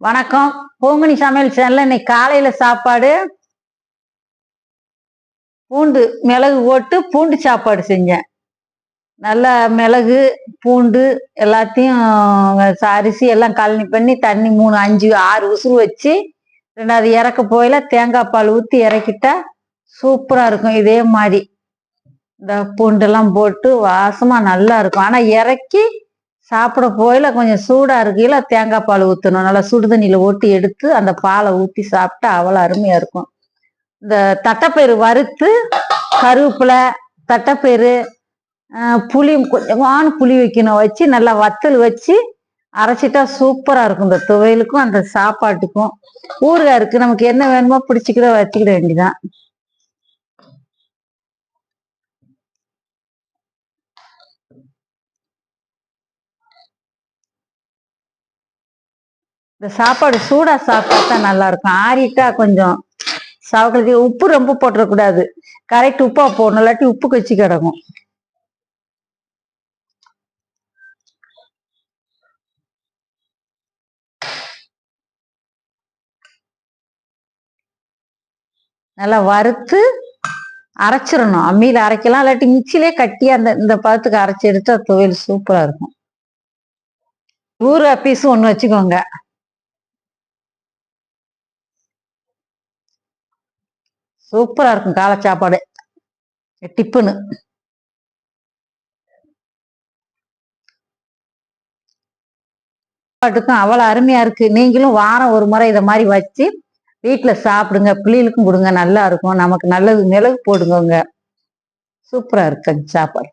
வணக்கம். பூங்கனி சமையல் சேனல்ல இன்னைக்கு காலையில சாப்பாடு பூண்டு மிளகு போட்டு பூண்டு சாப்பாடு செஞ்சேன். நல்லா மிளகு பூண்டு எல்லாத்தையும் அரிசி எல்லாம் கழனி பண்ணி தண்ணி 3 5 6 விசில் வச்சு ரெண்டாவது இறக்க போயில தேங்காய் பால் ஊற்றி இறக்கிட்டா சூப்பரா இருக்கும். இதே மாதிரி இந்த பூண்டெல்லாம் போட்டு வாசமா நல்லா இருக்கும். ஆனா இறக்கி சாப்பிட போயில கொஞ்சம் சூடா இருக்கையில தேங்காய் பால் ஊற்றணும். நல்லா சுடு தண்ணியில ஓட்டி எடுத்து அந்த பாலை ஊற்றி சாப்பிட்டா அவ்வளோ அருமையா இருக்கும். இந்த தட்டைப்பயிறு வறுத்து கருவேப்பிலை தட்டைப்பயிறு புளி கொஞ்சமான புளி வைக்கணும், வச்சு நல்லா வத்தல் வச்சு அரைச்சிட்டா சூப்பரா இருக்கும். இந்த துவையலுக்கும் அந்த சாப்பாட்டுக்கும். ஊறுகாய் இருக்கு, நமக்கு என்ன வேணுமோ பிடிச்சிக்கிட வச்சுக்கிட வேண்டியதான். இந்த சாப்பாடு சூடா சாப்பிட்டா தான் நல்லா இருக்கும். ஆறிட்டா கொஞ்சம் சாப்பிட்றது உப்பு ரொம்ப போட்டுறக்கூடாது, கரெக்ட் உப்பா போடணும், இல்லாட்டி உப்பு கச்சி கிடக்கும். நல்லா வறுத்து அரைச்சிடணும். அம்மியில அரைக்கலாம், இல்லாட்டி மிக்சிலே கட்டி அந்த இந்த பதத்துக்கு அரைச்சி எடுத்தா துவையல் சூப்பரா இருக்கும். ஊறுகாய் பீஸும் ஒன்று வச்சுக்கோங்க. சூப்பரா இருக்கும் காலை சாப்பாடு டிப்புன்னு. சாப்பாட்டுக்கும் அவ்வளோ அருமையா இருக்கு. நீங்களும் வாரம் ஒரு முறை இதை மாதிரி வச்சு வீட்டுல சாப்பிடுங்க, பிள்ளைகளுக்கும் கொடுங்க, நல்லா இருக்கும். நமக்கு நல்லது மிளகு போடுங்க, சூப்பரா இருக்கு சாப்பாடு.